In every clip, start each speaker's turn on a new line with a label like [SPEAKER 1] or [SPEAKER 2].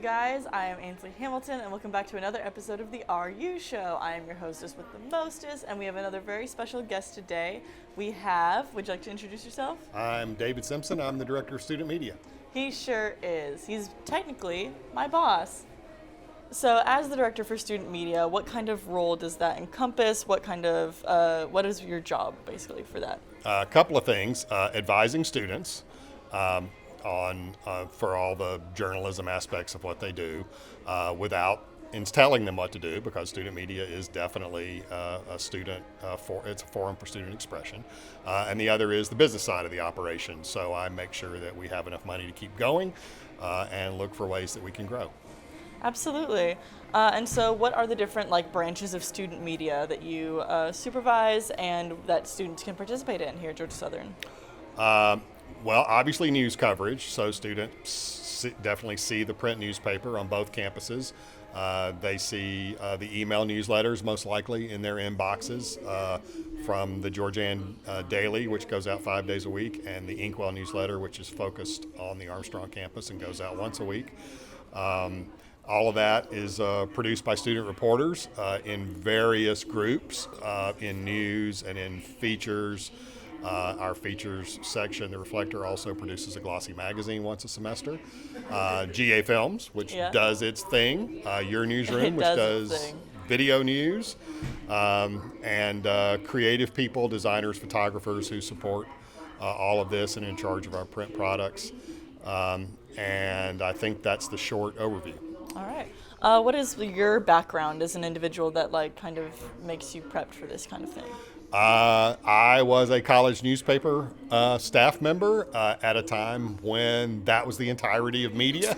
[SPEAKER 1] guys? I am Ansley Hamilton, and welcome back to another episode of the RU Show. I am your hostess with the mostest, and we have another very special guest today. Would you like to introduce yourself?
[SPEAKER 2] I'm David Simpson. I'm the Director of Student Media.
[SPEAKER 1] He sure is. He's technically my boss. So as the Director for Student Media, what kind of role does that encompass? What is your job, basically, for that?
[SPEAKER 2] A couple of things. Advising students for all the journalism aspects of what they do without telling them what to do, because student media is definitely it's a forum for student expression. And the other is the business side of the operation. So I make sure that we have enough money to keep going and look for ways that we can grow.
[SPEAKER 1] Absolutely. And so what are the different branches of student media that you supervise and that students can participate in here at Georgia Southern?
[SPEAKER 2] Well, obviously news coverage, so students definitely see the print newspaper on both campuses. They see the email newsletters, most likely, in their inboxes from the Georgian Daily, which goes out 5 days a week, and the Inkwell newsletter, which is focused on the Armstrong campus and goes out once a week. All of that is produced by student reporters in various groups, in news and in features. Our features section, The Reflector, also produces a glossy magazine once a semester. GA Films, which does its thing. Your Newsroom, which does video news. And creative people, designers, photographers who support all of this and in charge of our print products. And I think that's the short overview.
[SPEAKER 1] All right. What is your background as an individual that kind of makes you prepped for this kind of thing?
[SPEAKER 2] I was a college newspaper staff member at a time when that was the entirety of media,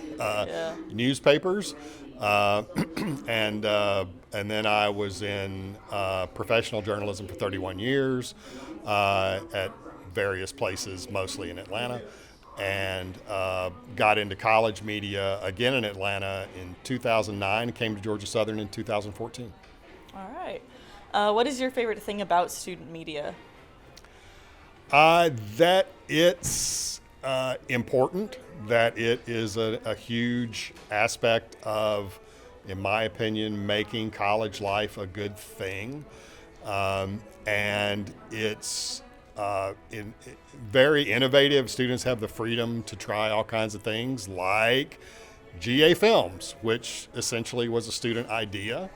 [SPEAKER 2] newspapers, and then I was in professional journalism for 31 years at various places, mostly in Atlanta, and got into college media again in Atlanta in 2009, came to Georgia Southern in 2014.
[SPEAKER 1] All right. What is your favorite thing about student media?
[SPEAKER 2] That it's important, that it is a huge aspect of, in my opinion, making college life a good thing. And it's very innovative. Students have the freedom to try all kinds of things like GA Films, which essentially was a student idea.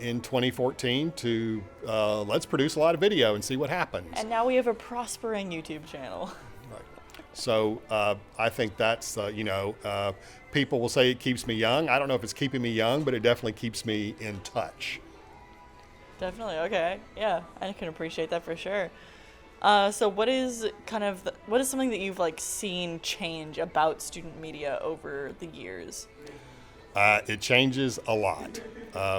[SPEAKER 2] In 2014 to let's produce a lot of video and see what happens.
[SPEAKER 1] And now we have a prospering YouTube channel.
[SPEAKER 2] Right. So I think that's, people will say it keeps me young. I don't know if it's keeping me young, but it definitely keeps me in touch.
[SPEAKER 1] Definitely. Okay. Yeah, I can appreciate that for sure. So what is something that you've seen change about student media over the years?
[SPEAKER 2] It changes a lot,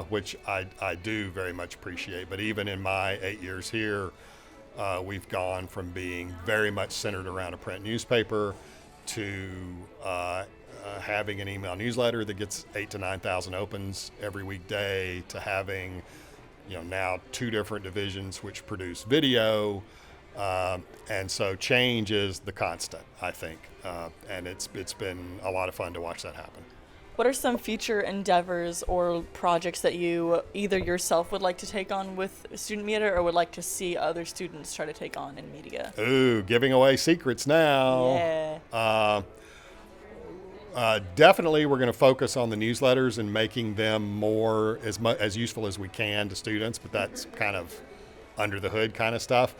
[SPEAKER 2] which I do very much appreciate. But even in my 8 years here, we've gone from being very much centered around a print newspaper to having an email newsletter that gets 8,000 to 9,000 opens every weekday, to having, now 2 different divisions which produce video. And so change is the constant, I think. And it's been a lot of fun to watch that happen.
[SPEAKER 1] What are some future endeavors or projects that you either yourself would like to take on with student media or would like to see other students try to take on in media?
[SPEAKER 2] Ooh, giving away secrets now.
[SPEAKER 1] Yeah.
[SPEAKER 2] Definitely we're going to focus on the newsletters and making them more as useful as we can to students, but that's kind of under the hood kind of stuff.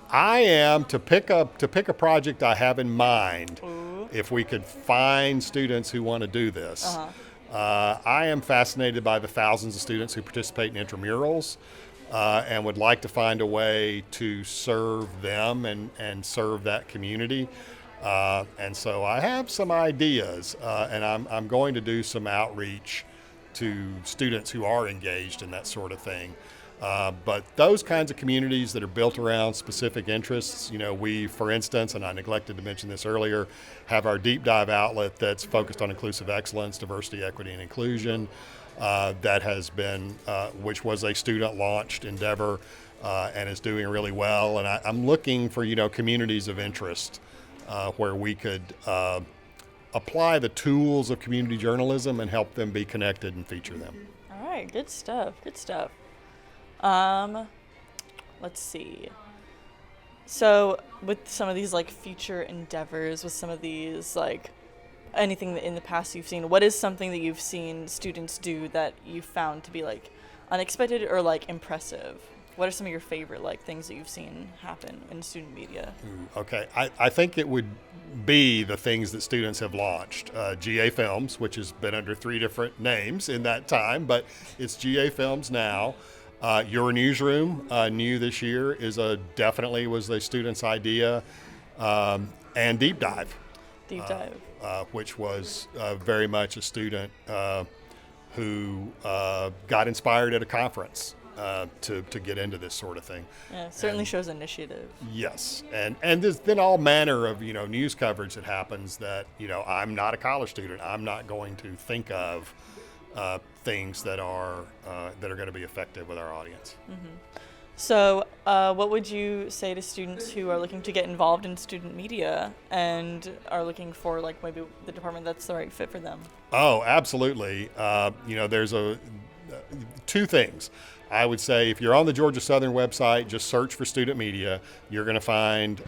[SPEAKER 2] I am to pick a project I have in mind.
[SPEAKER 1] Ooh.
[SPEAKER 2] If we could find students who want to do this. I am fascinated by the thousands of students who participate in intramurals and would like to find a way to serve them and serve that community. And so I have some ideas, and I'm going to do some outreach to students who are engaged in that sort of thing. But those kinds of communities that are built around specific interests, we, for instance, and I neglected to mention this earlier, have our deep dive outlet that's focused on inclusive excellence, diversity, equity, and inclusion. That has been, which was a student launched endeavor and is doing really well. And I'm looking for, communities of interest where we could apply the tools of community journalism and help them be connected and feature them.
[SPEAKER 1] All right, good stuff. Good stuff. Let's see. So with some of these like future endeavors, with some of these like anything that in the past you've seen, what is something that you've seen students do that you found to be like unexpected or like impressive? What are some of your favorite like things that you've seen happen in student media?
[SPEAKER 2] Okay, I think it would be the things that students have launched. GA Films, which has been under 3 different names in that time, but it's GA Films now. Your Newsroom, new this year, definitely was the student's idea, and Deep Dive.
[SPEAKER 1] Deep Dive.
[SPEAKER 2] Which was very much a student who got inspired at a conference to get into this sort of thing.
[SPEAKER 1] Yeah, certainly shows initiative.
[SPEAKER 2] Yes, and there's been all manner of news coverage that happens that I'm not a college student. I'm not going to think of things that are going to be effective with our audience.
[SPEAKER 1] Mm-hmm. So what would you say to students who are looking to get involved in student media and are looking for like maybe the department that's the right fit for them?
[SPEAKER 2] Oh, absolutely. There's 2 things. I would say if you're on the Georgia Southern website, just search for student media. You're going to find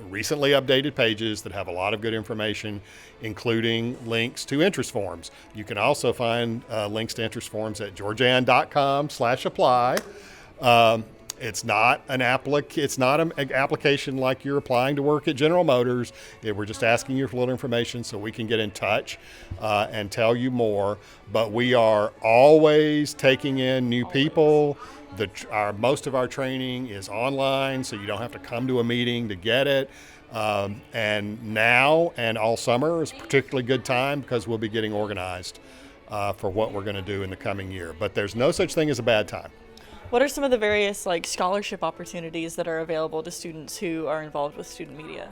[SPEAKER 2] recently updated pages that have a lot of good information, including links to interest forms. You can also find links to interest forms at georgian.com/apply. It's not an application like you're applying to work at General Motors. We're just asking you for a little information so we can get in touch and tell you more. But we are always taking in new people. Most of our training is online, so you don't have to come to a meeting to get it. And now and all summer is a particularly good time because we'll be getting organized for what we're going to do in the coming year. But there's no such thing as a bad time.
[SPEAKER 1] What are some of the various like scholarship opportunities that are available to students who are involved with student media?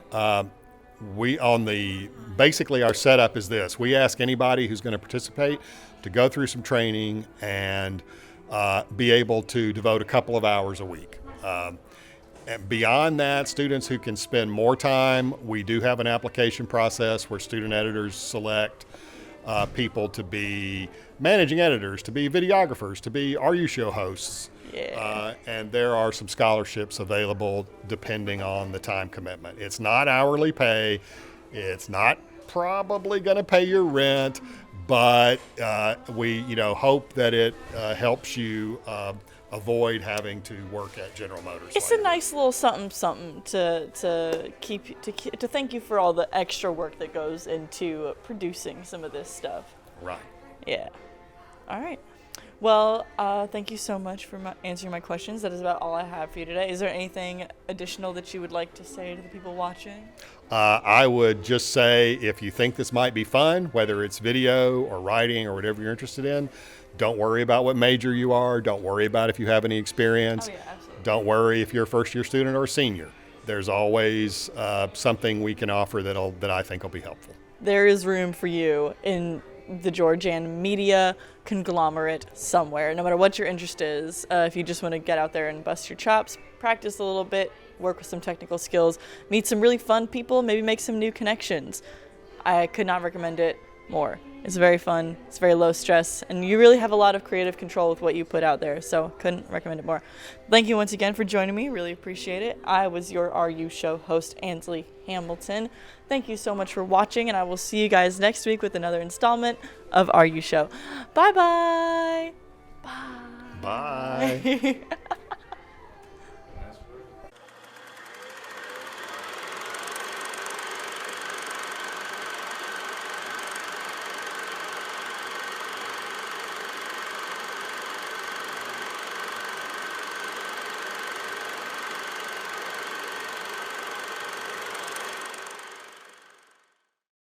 [SPEAKER 2] Basically our setup is this. We ask anybody who's going to participate to go through some training and be able to devote a couple of hours a week. And beyond that, students who can spend more time, we do have an application process where student editors select people to be managing editors, to be videographers, to be RU show hosts.
[SPEAKER 1] Yeah.
[SPEAKER 2] And there are some scholarships available depending on the time commitment. It's not hourly pay. It's not probably going to pay your rent, but we hope that it helps you avoid having to work at General Motors.
[SPEAKER 1] It's a nice little something to thank you for all the extra work that goes into producing some of this stuff.
[SPEAKER 2] Right.
[SPEAKER 1] Yeah. All right. Well, thank you so much for answering my questions. That is about all I have for you today. Is there anything additional that you would like to say to the people watching?
[SPEAKER 2] I would just say if you think this might be fun, whether it's video or writing or whatever you're interested in, don't worry about what major you are. Don't worry about if you have any experience.
[SPEAKER 1] Oh, yeah, absolutely.
[SPEAKER 2] Don't worry if you're a first-year student or a senior. There's always something we can offer that I think will be helpful.
[SPEAKER 1] There is room for you in the Georgian media conglomerate somewhere, no matter what your interest is. If you just want to get out there and bust your chops, practice a little bit, work with some technical skills, meet some really fun people, maybe make some new connections. I could not recommend it more. It's very fun, it's very low stress, and you really have a lot of creative control with what you put out there, so couldn't recommend it more. Thank you once again for joining me, really appreciate it. I was your RU show host, Ansley Hamilton. Thank you so much for watching, and I will see you guys next week with another installment of RU Show. Bye-bye! Bye!
[SPEAKER 2] Bye!